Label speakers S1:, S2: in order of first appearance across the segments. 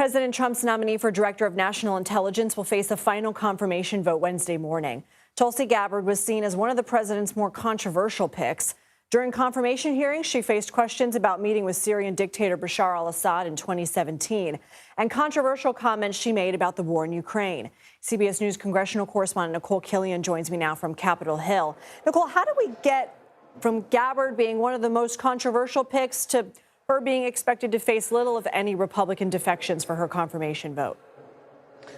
S1: President Trump's nominee for Director of National Intelligence will face a final confirmation vote Wednesday morning. Tulsi Gabbard was seen as one of the president's more controversial picks. During confirmation hearings, she faced questions about meeting with Syrian dictator Bashar al-Assad in 2017 and controversial comments she made about the war in Ukraine. CBS News congressional correspondent Nikole Killion joins me now from Capitol Hill. Nikole, how do we get from Gabbard being one of the most controversial picks to her being expected to face little, if any, Republican defections for her confirmation vote?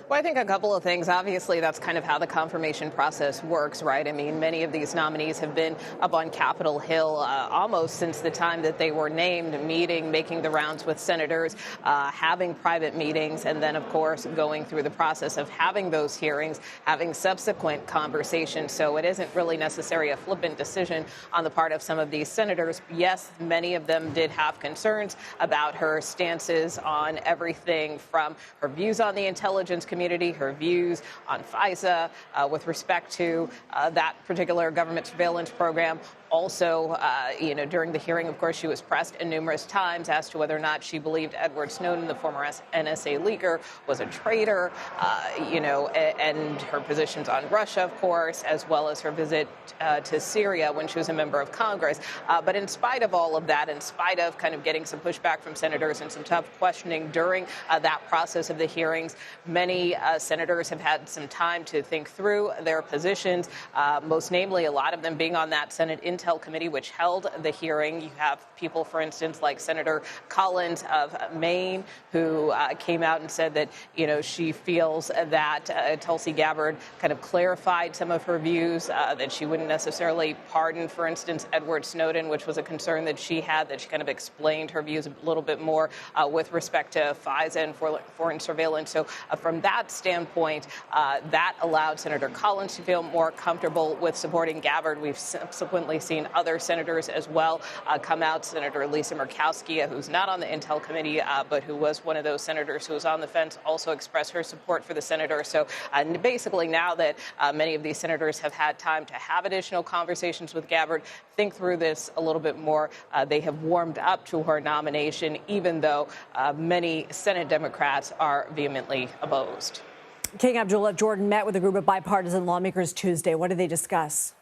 S2: Well, I think a couple of things. Obviously, that's kind of how the confirmation process works, right? I mean, many of these nominees have been up on Capitol Hill almost since the time that they were named, meeting, making the rounds with senators, having private meetings, and then, of course, going through the process of having those hearings, having subsequent conversations. So it isn't really necessarily a flippant decision on the part of some of these senators. Yes, many of them did have concerns about her stances on everything from her views on the intelligence community, her views on FISA with respect to that particular government surveillance program. Also, during the hearing, of course, she was pressed numerous times as to whether or not she believed Edward Snowden, the former NSA leaker, was a traitor, and her positions on Russia, of course, as well as her visit to Syria when she was a member of Congress. But in spite of all of that, in spite of kind of getting some pushback from senators and some tough questioning during that process of the hearings, many senators have had some time to think through their positions, most namely a lot of them being on that Senate Intel Committee, which held the hearing. You have people, for instance, like Senator Collins of Maine, who came out and said that, she feels that Tulsi Gabbard kind of clarified some of her views, that she wouldn't necessarily pardon, for instance, Edward Snowden, which was a concern that she had, that she kind of explained her views a little bit more with respect to FISA and foreign surveillance. So from that standpoint, that allowed Senator Collins to feel more comfortable with supporting Gabbard. We've subsequently seen other senators as well come out. Senator Lisa Murkowski, who's not on the Intel Committee, but who was one of those senators who was on the fence, also expressed her support for the senator. So basically now that many of these senators have had time to have additional conversations with Gabbard, think through this a little bit more, they have warmed up to her nomination, even though many Senate Democrats are vehemently opposed.
S1: King Abdullah, Jordan met with a group of bipartisan lawmakers Tuesday. What did they discuss?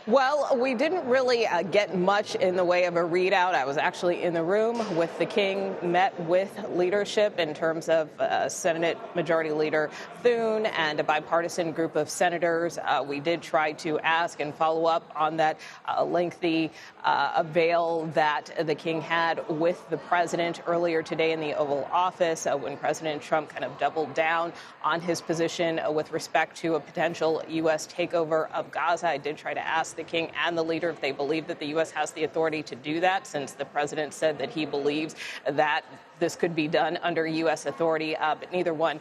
S2: Well, we didn't really get much in the way of a readout. I was actually in the room with the King, met with leadership in terms of Senate Majority Leader Thune and a bipartisan group of senators. We did try to ask and follow up on that lengthy avail that the King had with the president earlier today in the Oval Office when President Trump kind of doubled down on his position with respect to a potential U.S. takeover of Gaza. I did try to ask the King and the leader if they believe that the U.S. has the authority to do that, since the president said that he believes that this could be done under U.S. authority, but neither one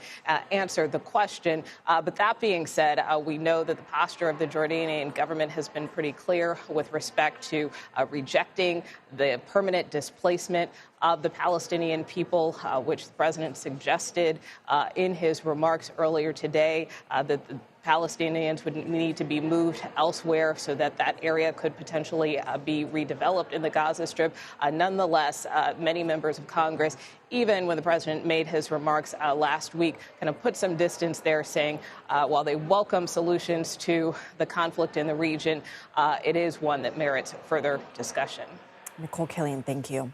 S2: answered the question. But that being said, we know that the posture of the Jordanian government has been pretty clear with respect to rejecting the permanent displacement of the Palestinian people, which the president suggested in his remarks earlier today, that the Palestinians would need to be moved elsewhere so that that area could potentially be redeveloped in the Gaza Strip. Nonetheless, many members of Congress, even when the president made his remarks last week, kind of put some distance there, saying while they welcome solutions to the conflict in the region, it is one that merits further discussion.
S1: Nikole Killion, thank you.